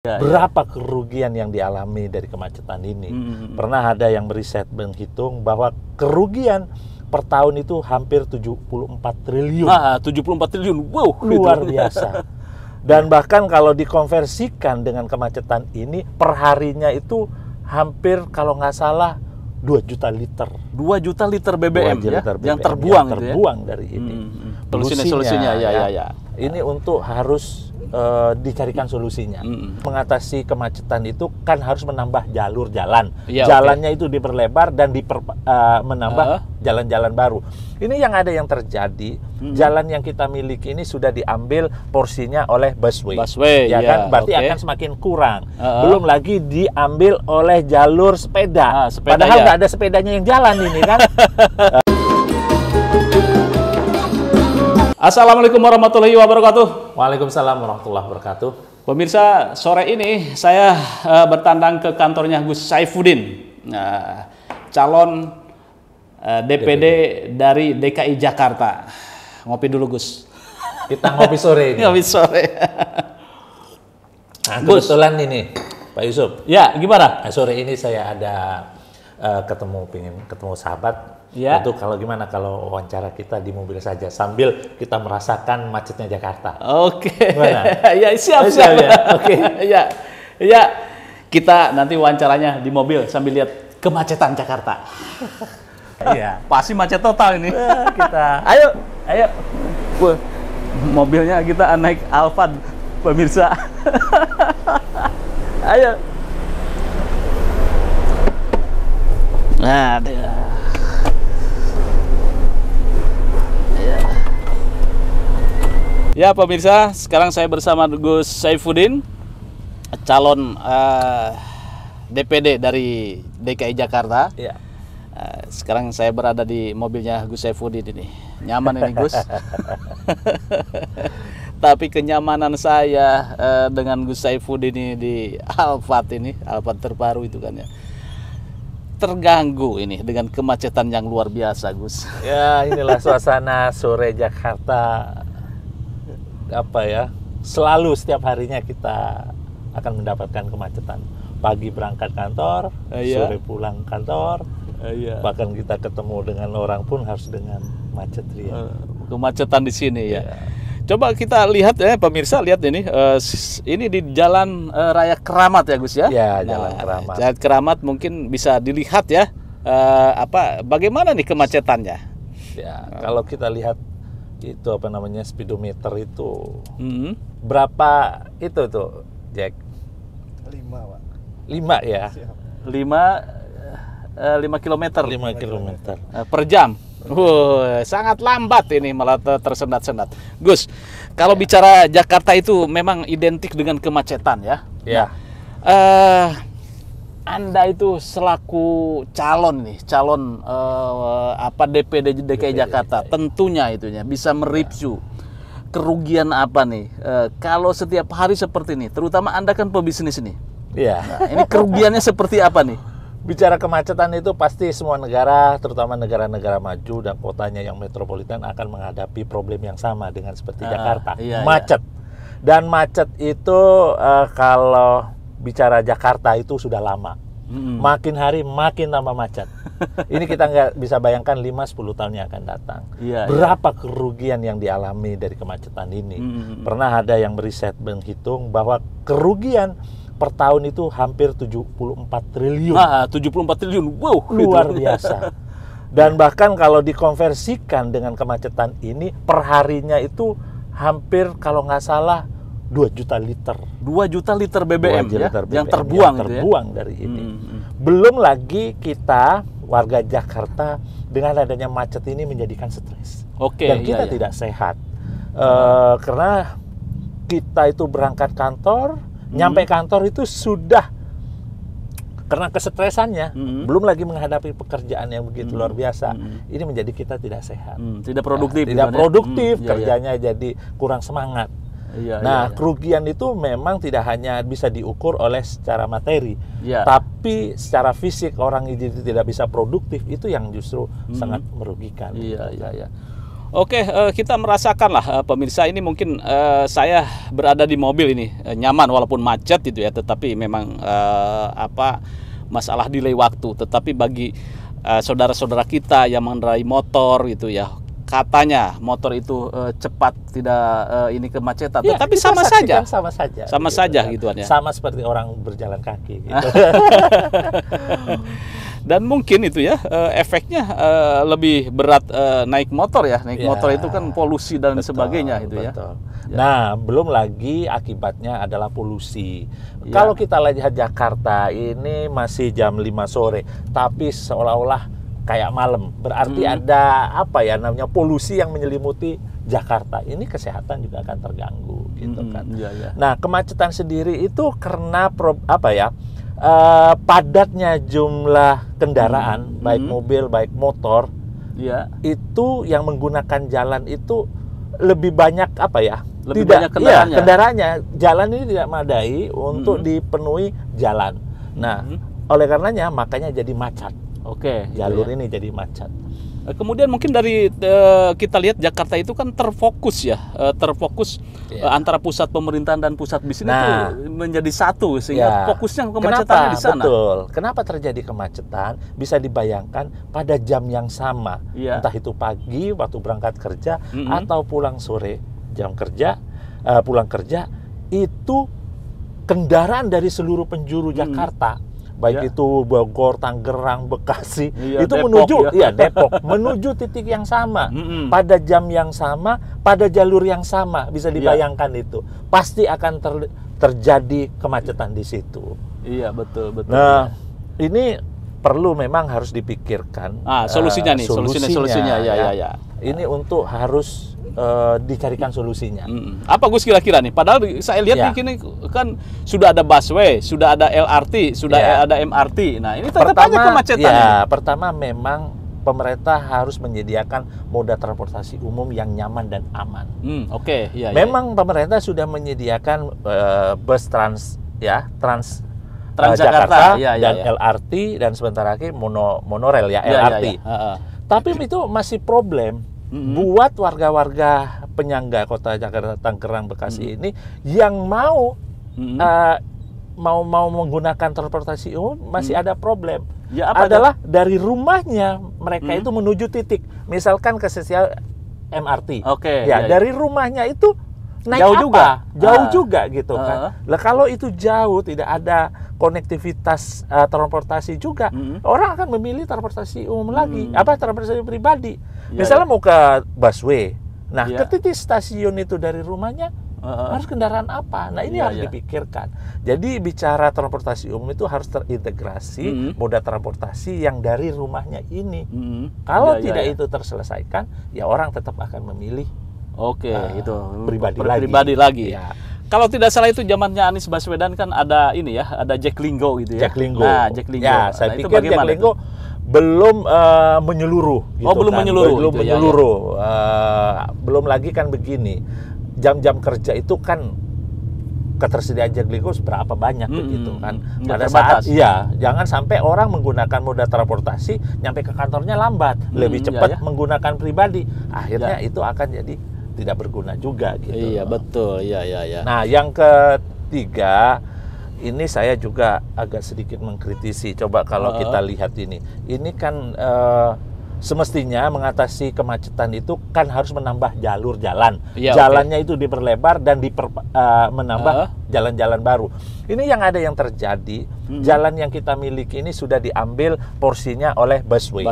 Berapa kerugian yang dialami dari kemacetan ini? Pernah ada yang meriset menghitung bahwa kerugian per tahun itu hampir 74 triliun. 74 triliun. Wow, luar biasa. Dan bahkan kalau dikonversikan dengan kemacetan ini, perharinya itu hampir kalau nggak salah 2 juta liter. 2 juta liter BBM, ya? BBM yang terbuang, yang terbuang dari ini. Solusinya ya. Ini untuk harus dicarikan solusinya. Mengatasi kemacetan itu kan harus menambah jalur jalan. Jalannya itu diperlebar dan menambah jalan-jalan baru. Ini yang terjadi, jalan yang kita miliki ini sudah diambil porsinya oleh busway. Ya kan? Berarti akan semakin kurang. Belum lagi diambil oleh jalur sepeda. Padahal nggak ada sepedanya yang jalan ini kan. Assalamualaikum warahmatullahi wabarakatuh. Waalaikumsalam warahmatullahi wabarakatuh. Pemirsa, sore ini saya bertandang ke kantornya Gus Saifuddin, calon DPD dari DKI Jakarta. Ngopi dulu, Gus. Kita ngopi sore ini. Ngopi sore. Nah, kebetulan ini, Pak Yusuf. Ya, gimana? Sore ini saya ada pengen ketemu sahabat. Ya. Itu gimana kalau wawancara kita di mobil saja sambil kita merasakan macetnya Jakarta. Oke. Ya, siap. Ya. Oke. Ya. Kita nanti wawancaranya di mobil sambil lihat kemacetan Jakarta. Iya, pasti macet total ini. Kita. Ayo. Wah, mobilnya kita naik Alphard, pemirsa. Ayo. Nah, ya pemirsa, sekarang saya bersama Gus Saifuddin, calon DPD dari DKI Jakarta. Ya. Sekarang saya berada di mobilnya Gus Saifuddin ini. Nyaman ini, Gus. Tapi kenyamanan saya dengan Gus Saifuddin ini di Alphard terbaru itu kan ya, terganggu ini dengan kemacetan yang luar biasa, Gus. Ya, inilah suasana sore Jakarta. Selalu setiap harinya kita akan mendapatkan kemacetan. Pagi berangkat kantor, sore pulang kantor, bahkan kita ketemu dengan orang pun harus dengan macet ria. Kemacetan di sini ya. Coba kita lihat ya pemirsa, lihat ini di Jalan Raya Keramat ya, Gus ya. Ya, Jalan Keramat. Jalan Keramat mungkin bisa dilihat ya, bagaimana nih kemacetannya. Ya, kalau kita lihat itu speedometer itu berapa itu tuh, Jack? 5, Pak. 5 ya. 5 kilometer. 5 kilometer per jam. Sangat lambat ini, malah tersendat-sendat. Gus, kalau bicara Jakarta itu memang identik dengan kemacetan ya. Ya. Anda itu selaku calon DPD DKI Jakarta, tentunya itunya bisa mereview kerugian apa nih kalau setiap hari seperti ini, terutama Anda kan pebisnis ini. Iya. Nah, ini kerugiannya seperti apa nih? Bicara kemacetan itu pasti semua negara, terutama negara-negara maju dan kotanya yang metropolitan akan menghadapi problem yang sama dengan seperti Jakarta. Macet. Dan macet itu kalau bicara Jakarta itu sudah lama. Makin hari makin tambah macet. Ini kita nggak bisa bayangkan 5-10 tahun yang akan datang. Berapa kerugian yang dialami dari kemacetan ini? Pernah ada yang meriset menghitung bahwa kerugian per tahun itu hampir 74 triliun. 74 triliun. Wow, luar biasa. Dan bahkan kalau dikonversikan dengan kemacetan ini, perharinya itu hampir kalau nggak salah 2 juta liter. 2 juta liter BBM, yang terbuang dari ini. Belum lagi kita warga Jakarta dengan adanya macet ini menjadikan stres. Dan kita tidak sehat. Karena kita itu berangkat kantor, nyampe kantor itu sudah karena kesetresannya, belum lagi menghadapi pekerjaan yang begitu luar biasa. Ini menjadi kita tidak sehat. Tidak produktif. Tidak produktif, kerjanya jadi kurang semangat. Kerugian itu memang tidak hanya bisa diukur oleh secara materi, tapi secara fisik orang itu tidak bisa produktif, itu yang justru sangat merugikan. Oke, kita merasakan lah pemirsa ini mungkin saya berada di mobil ini nyaman walaupun macet gitu ya, tetapi memang masalah delay waktu. Tetapi bagi saudara-saudara kita yang mengendarai motor gitu ya, katanya motor itu cepat, tidak ini kemacetan, ya, tetapi sama saja gitu gitu kan ya. Sama seperti orang berjalan kaki gitu. Dan mungkin itu ya efeknya lebih berat naik motor ya. Naik motor itu kan polusi dan sebagainya itu ya. Nah, belum lagi akibatnya adalah polusi. Kalau kita lihat Jakarta ini masih jam 5 sore, tapi seolah-olah kayak malam. Berarti ada namanya polusi yang menyelimuti Jakarta. Ini kesehatan juga akan terganggu gitu kan. Nah, kemacetan sendiri itu karena padatnya jumlah kendaraan, baik mobil, baik motor, itu yang menggunakan jalan itu lebih banyak lebih banyak kendaraannya. Kendaraannya. Jalan ini tidak memadai untuk dipenuhi jalan. Nah, oleh karenanya makanya jadi macet. Jalur ini jadi macet. Kemudian mungkin dari kita lihat Jakarta itu kan terfokus antara pusat pemerintahan dan pusat bisnis itu menjadi satu, sehingga fokusnya kemacetannya di sana. Betul. Kenapa terjadi kemacetan? Bisa dibayangkan pada jam yang sama, entah itu pagi waktu berangkat kerja atau pulang sore jam kerja, pulang kerja, itu kendaraan dari seluruh penjuru Jakarta. Baik itu Bogor, Tangerang, Bekasi, itu Depok, menuju Depok, menuju titik yang sama, pada jam yang sama, pada jalur yang sama. Bisa dibayangkan itu pasti akan terjadi kemacetan di situ. Iya, betul. Nah, ini perlu memang harus dipikirkan. Solusinya nih, solusinya. Ya. Ini untuk harus dicarikan solusinya. Apa Gus kira-kira nih? Padahal saya lihat di sini kan sudah ada busway, sudah ada LRT, sudah ada MRT. Nah, ini tetap aja kemacetan. Pertama memang pemerintah harus menyediakan moda transportasi umum yang nyaman dan aman. Memang pemerintah sudah menyediakan bus Transjakarta dan LRT, dan sebentar lagi monorail LRT. Tapi itu masih problem buat warga-warga penyangga kota Jakarta, Tangerang, Bekasi ini yang mau menggunakan transportasi umum masih ada problem. Adalah dari rumahnya mereka itu menuju titik, misalkan ke stasiun MRT. Dari rumahnya itu naik jauh juga gitu kan. Lah kalau itu jauh, tidak ada konektivitas transportasi juga, orang akan memilih transportasi umum lagi, transportasi pribadi. Misalnya mau ke busway, nah ke titik stasiun itu dari rumahnya harus kendaraan apa? Nah, ini harus dipikirkan. Jadi bicara transportasi umum itu harus terintegrasi moda transportasi yang dari rumahnya ini. Kalau tidak itu terselesaikan, ya orang tetap akan memilih itu pribadi lagi. Kalau tidak salah itu zamannya Anies Baswedan kan ada ada Jaklinggo gitu ya. Jaklinggo. Jaklinggo. Saya pikir Jaklinggo belum menyeluruh gitu. Belum menyeluruh. Belum lagi kan begini. Jam-jam kerja itu kan ketersediaan Jaklinggo seberapa banyak begitu kan. Pada saat jangan sampai orang menggunakan moda transportasi nyampe ke kantornya lambat, lebih cepat menggunakan pribadi. Akhirnya itu akan jadi tidak berguna juga gitu. Iya, betul. Iya. Nah, yang ketiga, ini saya juga agak sedikit mengkritisi. Coba kalau kita lihat ini kan semestinya mengatasi kemacetan itu kan harus menambah jalur jalan. Jalannya itu diperlebar dan menambah jalan-jalan baru. Ini yang terjadi, jalan yang kita miliki ini sudah diambil porsinya oleh busway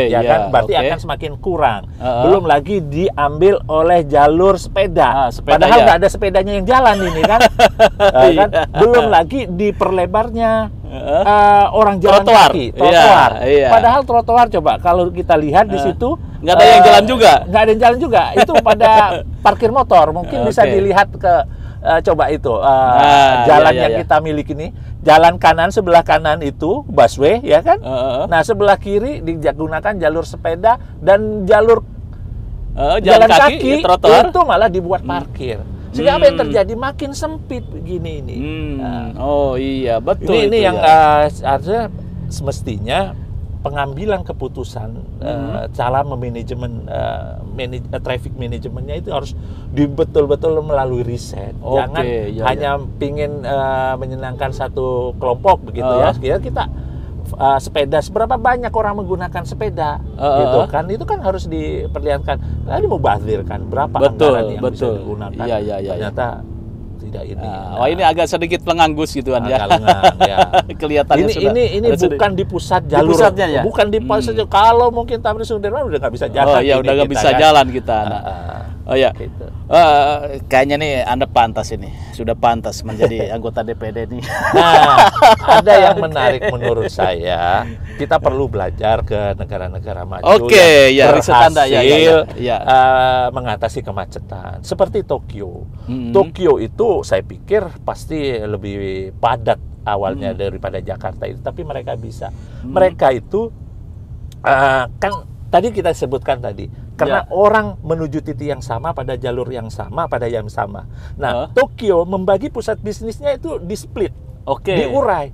kan? Berarti akan semakin kurang. Belum lagi diambil oleh jalur sepeda. Padahal nggak ada sepedanya yang jalan ini kan. Belum lagi diperlebarnya orang jalan kaki, trotoar. Padahal trotoar, coba kalau kita lihat di situ nggak ada yang jalan juga. Nggak ada yang jalan juga. Itu pada parkir motor. Mungkin bisa dilihat coba itu jalan yang kita miliki ini. Jalan kanan, sebelah kanan itu busway ya kan. Nah, sebelah kiri digunakan jalur sepeda, dan jalur jalan kaki trotoar itu malah dibuat parkir. Sehingga apa yang terjadi? Makin sempit begini ini. Betul. Ini yang harusnya semestinya pengambilan keputusan cara memanajemen traffic manajemennya itu harus betul-betul melalui riset. Jangan hanya pingin menyenangkan satu kelompok begitu ya. Kita sepeda, seberapa banyak orang menggunakan sepeda gitu kan, itu kan harus diperlihatkan. Ini mau bazir kan, berapa anggaran yang bisa digunakan. Ternyata tidak ini. Ini agak sedikit lengang gitu kan ya. Kelihatannya ini bukan di pusat jalur. Bukan di pusat. Kalau mungkin Tamrin Sudirman udah nggak bisa jalan. Udah nggak bisa jalan kita. Gitu. Kayaknya nih Anda pantas ini, sudah pantas menjadi anggota DPD nih. Nah, ada yang menarik menurut saya. Kita perlu belajar ke negara-negara maju yang berhasil mengatasi kemacetan. Seperti Tokyo. Tokyo itu saya pikir pasti lebih padat awalnya daripada Jakarta itu, tapi mereka bisa. Mereka itu kan tadi kita sebutkan tadi, karena orang menuju titik yang sama pada jalur yang sama pada yang sama. Nah, Tokyo membagi pusat bisnisnya itu di split, diurai.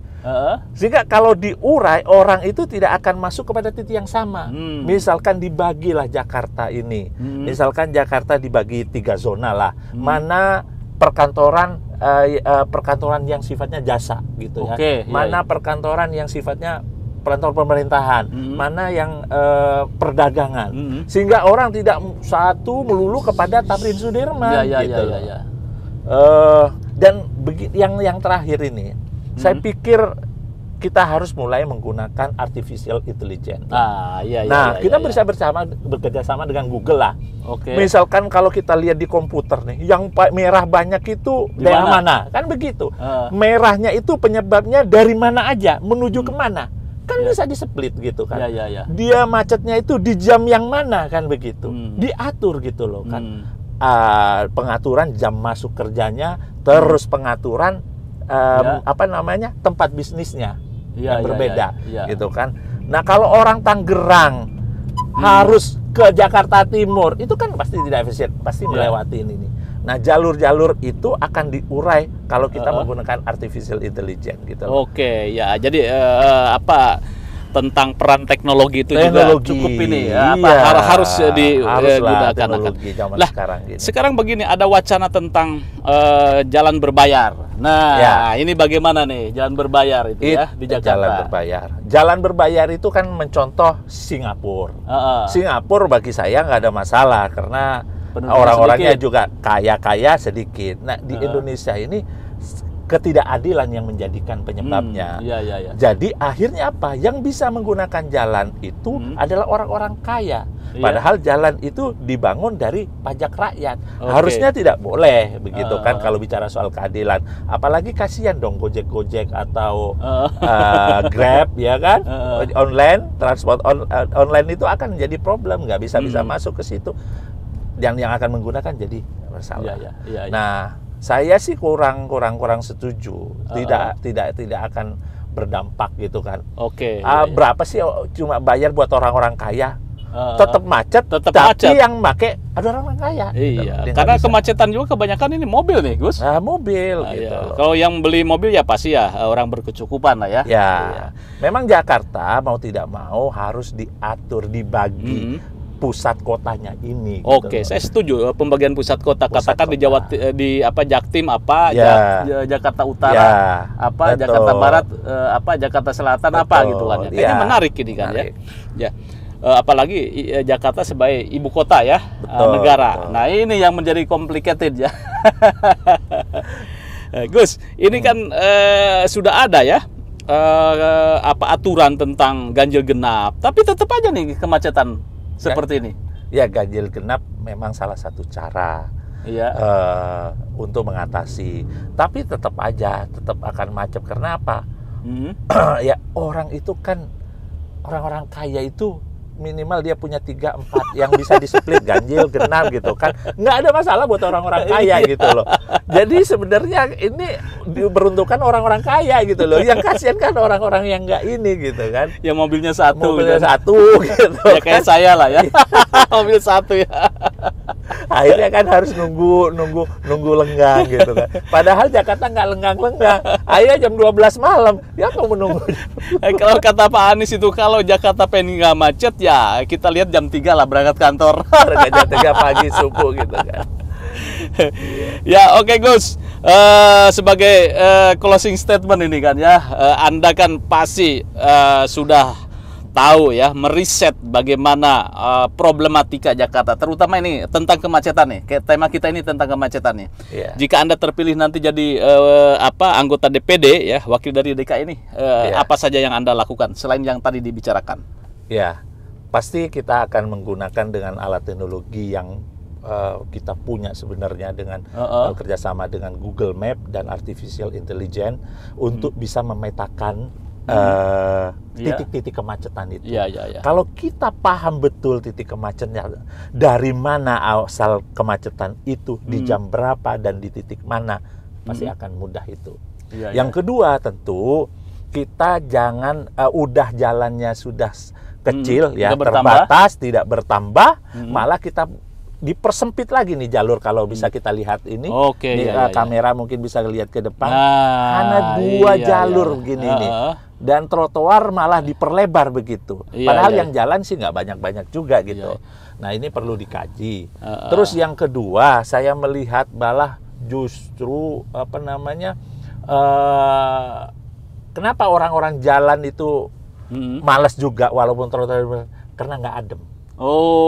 Sehingga kalau diurai, orang itu tidak akan masuk kepada titik yang sama. Misalkan dibagilah Jakarta ini, misalkan Jakarta dibagi 3 zona lah, mana perkantoran yang sifatnya jasa gitu ya, mana perkantoran yang sifatnya perkantoran pemerintahan, mana yang perdagangan, sehingga orang tidak satu melulu kepada Tamrin Sudirman gitu. Dan yang terakhir ini, saya pikir kita harus mulai menggunakan artificial intelligence. Kita bisa bekerja sama dengan Google lah. Misalkan kalau kita lihat di komputer nih, yang merah banyak itu daerah mana? Kan begitu. Merahnya itu penyebabnya dari mana aja, menuju kemana? Kan bisa di-split gitu kan. Dia macetnya itu di jam yang mana kan begitu. Diatur gitu loh kan. Pengaturan jam masuk kerjanya, terus pengaturan tempat bisnisnya yang berbeda gitu kan. Nah, kalau orang Tangerang harus ke Jakarta Timur, itu kan pasti tidak efisien, pasti melewati ini. Nah, jalur-jalur itu akan diurai kalau kita menggunakan artificial intelligence gitu. Jadi tentang peran teknologi itu juga cukup ini ya, harus digunakan. Teknologi zaman sekarang gitu. Sekarang begini, ada wacana tentang jalan berbayar. Nah, ini bagaimana nih jalan berbayar itu ya di Jakarta? Jalan berbayar itu kan mencontoh Singapura. Singapura bagi saya nggak ada masalah karena orang-orangnya juga kaya-kaya sedikit. Nah, di Indonesia ini ketidakadilan yang menjadikan penyebabnya. Jadi akhirnya apa? Yang bisa menggunakan jalan itu adalah orang-orang kaya. Padahal jalan itu dibangun dari pajak rakyat. Harusnya tidak boleh begitu kan kalau bicara soal keadilan. Apalagi kasihan dong Gojek atau Grab ya kan? Online, transport online itu akan menjadi problem, nggak bisa masuk ke situ. Yang akan menggunakan jadi masalah. Nah, saya sih kurang setuju. Tidak akan berdampak gitu kan. Berapa sih cuma bayar buat orang-orang kaya? Tetap macet, tapi yang make ada orang kaya. Karena kemacetan juga kebanyakan ini mobil nih, Gus. Mobil gitu. Kalau yang beli mobil ya pasti orang berkecukupan lah ya. Memang Jakarta mau tidak mau harus diatur, dibagi pusat kotanya ini. Saya setuju pembagian pusat kota. Katakan di Jaktim Jakarta Utara Jakarta Barat Jakarta Selatan gitu kan. Kayaknya menarik ini kan ya. Apalagi Jakarta sebagai ibu kota ya negara. Nah, ini yang menjadi complicated ya. Gus, ini kan sudah ada ya aturan tentang ganjil genap, tapi tetap aja nih kemacetan seperti ini. Ganjil genap memang salah satu cara untuk mengatasi. Tapi tetap akan macet. Karena apa? Orang itu kan, orang-orang kaya itu minimal dia punya 3-4 yang bisa di-split ganjil genap gitu kan. Nggak ada masalah buat orang-orang kaya gitu loh. Jadi sebenarnya ini diperuntukkan orang-orang kaya gitu loh. Yang kasihan kan orang-orang yang nggak ini gitu kan. Yang mobilnya satu gitu. Ya kayak saya lah ya. Mobil satu ya. Akhirnya kan harus nunggu lenggang gitu kan. Padahal Jakarta nggak lenggang-lenggang. Akhirnya jam 12 malam, ya kamu menunggu. Kalau kata Pak Anies itu, kalau Jakarta pengen nggak macet, ya kita lihat jam 3 lah berangkat kantor. Jam 3 pagi subuh gitu kan. Ya oke, Gus. Sebagai closing statement ini kan ya, Anda kan pasti sudah tahu ya, meriset bagaimana problematika Jakarta, terutama ini tentang kemacetan nih. Kayak tema kita ini tentang kemacetan nih. Yeah. Jika Anda terpilih nanti jadi anggota DPD ya, wakil dari DKI ini, apa saja yang Anda lakukan selain yang tadi dibicarakan? Ya, pasti kita akan menggunakan dengan alat teknologi yang kita punya sebenarnya dengan kerjasama dengan Google Map dan Artificial Intelligence untuk bisa memetakan titik-titik kemacetan itu. Kalau kita paham betul titik kemacetannya, dari mana asal kemacetan itu, di jam berapa dan di titik mana, pasti akan mudah itu. Yang kedua tentu kita jangan udah jalannya sudah kecil ya, terbatas, tidak bertambah, malah kita dipersempit lagi nih jalur. Kalau bisa kita lihat ini, kamera mungkin bisa lihat ke depan, hanya 2 jalur begini nih. Dan trotoar malah diperlebar begitu. Padahal yang jalan sih nggak banyak-banyak juga gitu. Nah ini perlu dikaji. Terus yang kedua, saya melihat malah justru kenapa orang-orang jalan itu malas juga walaupun trotoar, karena nggak adem.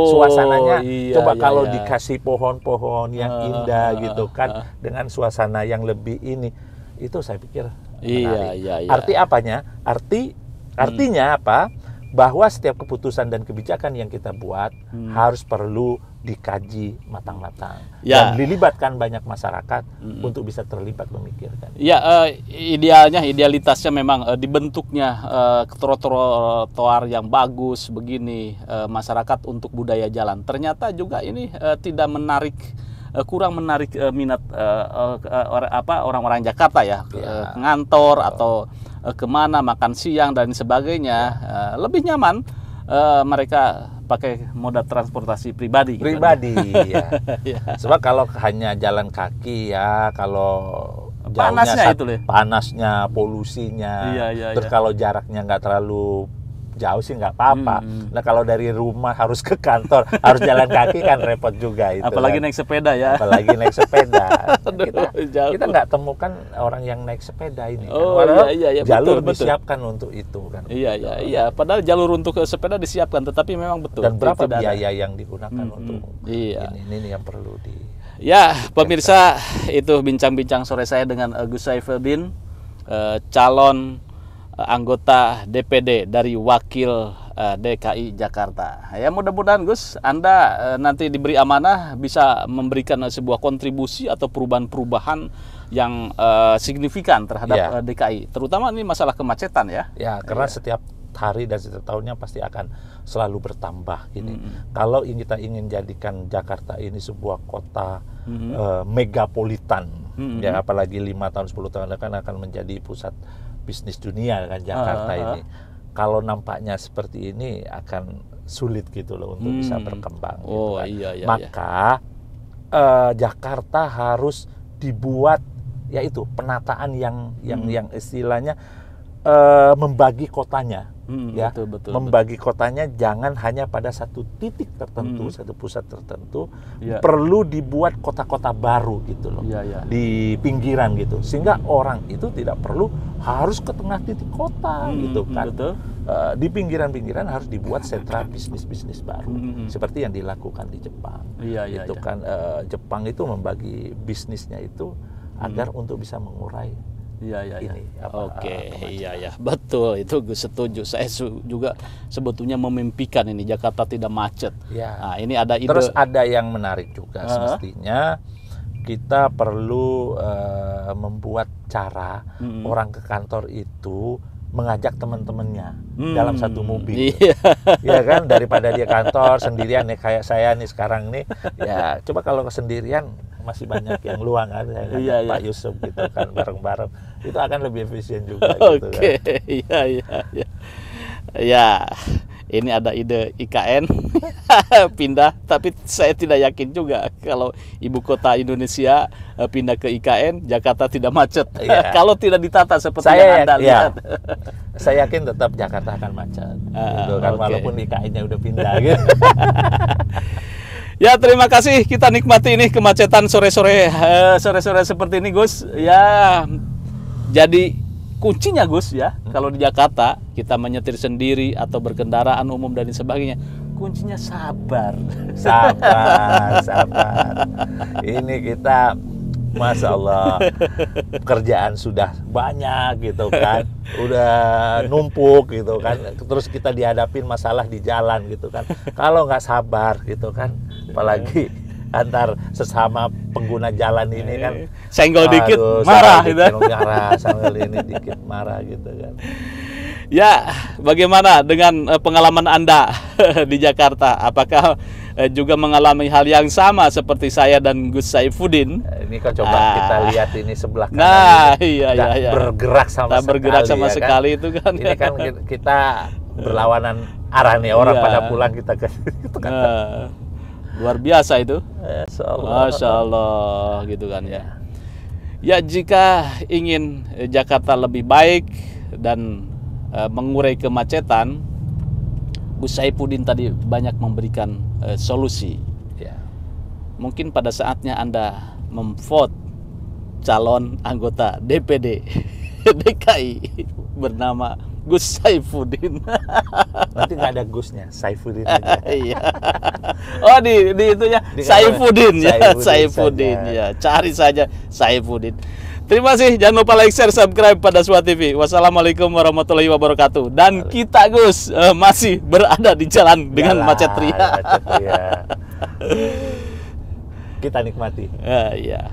Suasananya coba kalau dikasih pohon-pohon yang indah gitu kan, dengan suasana yang lebih ini, itu saya pikir menarik. Arti apanya? Artinya apa? Bahwa setiap keputusan dan kebijakan yang kita buat harus perlu dikaji matang-matang dan dilibatkan banyak masyarakat untuk bisa terlibat memikirkan. Idealitasnya memang dibentuknya trotoar yang bagus begini, masyarakat untuk budaya jalan. Ternyata juga ini tidak menarik, kurang menarik minat orang-orang Jakarta ya, ngantor atau kemana makan siang dan sebagainya. Lebih nyaman mereka pakai moda transportasi pribadi. Sebab kalau hanya jalan kaki ya, kalau panasnya panasnya, polusinya, terus kalau jaraknya nggak terlalu jauh sih nggak apa-apa. Nah kalau dari rumah harus ke kantor harus jalan kaki kan repot juga itu. Apalagi naik sepeda ya. Apalagi naik sepeda. Kita nggak temukan orang yang naik sepeda ini. Jalur disiapkan untuk itu kan. Padahal jalur untuk sepeda disiapkan, tetapi memang betul. Dan berapa biaya yang digunakan untuk ini yang perlu di. Ya pemirsa, itu bincang-bincang sore saya dengan Gus Saifuddin, calon anggota DPD dari wakil DKI Jakarta. Ya mudah-mudahan Gus, Anda nanti diberi amanah bisa memberikan sebuah kontribusi atau perubahan-perubahan yang signifikan terhadap DKI, terutama ini masalah kemacetan ya. Karena setiap hari dan setiap tahunnya pasti akan selalu bertambah gini. Kalau kita ingin jadikan Jakarta ini sebuah kota megapolitan, ya apalagi 5 tahun 10 tahun akan menjadi pusat bisnis dunia kan Jakarta ini. Kalau nampaknya seperti ini akan sulit gitu loh untuk bisa berkembang. Maka Jakarta harus dibuat yaitu penataan yang istilahnya membagi kotanya. Membagi kotanya jangan hanya pada satu titik tertentu, satu pusat tertentu. Perlu dibuat kota-kota baru gitu loh, di pinggiran gitu, sehingga orang itu tidak perlu harus ke tengah titik kota gitu kan. Di pinggiran-pinggiran harus dibuat sentra bisnis-bisnis baru, seperti yang dilakukan di Jepang. Jepang itu membagi bisnisnya itu agar untuk bisa mengurai. Betul, itu gue setuju. Saya juga sebetulnya memimpikan ini Jakarta tidak macet. Nah, ini ada ide. Terus ada yang menarik juga, semestinya kita perlu membuat cara orang ke kantor itu mengajak teman-temannya dalam satu mobil. Ya kan, daripada dia kantor sendirian nih kayak saya nih sekarang nih. Ya coba kalau sendirian masih banyak yang luang kan, Pak Yusuf gitu kan, bareng-bareng itu akan lebih efisien juga gitu kan. ini ada ide IKN pindah, tapi saya tidak yakin juga kalau ibu kota Indonesia pindah ke IKN, Jakarta tidak macet. Kalau tidak ditata seperti yang Anda lihat. Saya yakin tetap Jakarta akan macet. Gitu kan, walaupun IKN-nya udah pindah gitu. Ya, terima kasih, kita nikmati ini kemacetan sore-sore seperti ini, Gus. Ya, jadi kuncinya, Gus, ya, kalau di Jakarta kita menyetir sendiri atau berkendaraan umum dan sebagainya, kuncinya sabar. Sabar. Ini kita, Masya Allah, pekerjaan sudah banyak gitu kan, udah numpuk gitu kan, terus kita dihadapin masalah di jalan gitu kan. Kalau nggak sabar gitu kan, apalagi antar sesama pengguna jalan ini kan, senggol dikit marah gitu. Senggol ini dikit marah gitu kan. Ya, bagaimana dengan pengalaman Anda di Jakarta? Apakah juga mengalami hal yang sama seperti saya dan Gus Saifuddin? Ini kok coba kita lihat ini sebelah kanan. Nah, iya. Bergerak sama sekali itu kan. Ini kan kita berlawanan arah nih, orang pada pulang kita ke situ kan. Luar biasa itu. Masya Allah gitu kan ya. Ya, jika ingin Jakarta lebih baik dan mengurai kemacetan, Gus Saifuddin tadi banyak memberikan solusi. Ya. Mungkin pada saatnya Anda memvote calon anggota DPD DKI bernama Gus Saifuddin. Nanti nggak ada Gusnya, Saifuddin aja. Iya. Oh, di itunya Saifuddin ya, Saifuddin ya. Cari saja Saifuddin. Terima kasih, jangan lupa like, share, subscribe pada SWA TV. Wassalamualaikum warahmatullahi wabarakatuh. Dan kita, Gus, masih berada di jalan dengan macet ria. Kita nikmati. Iya.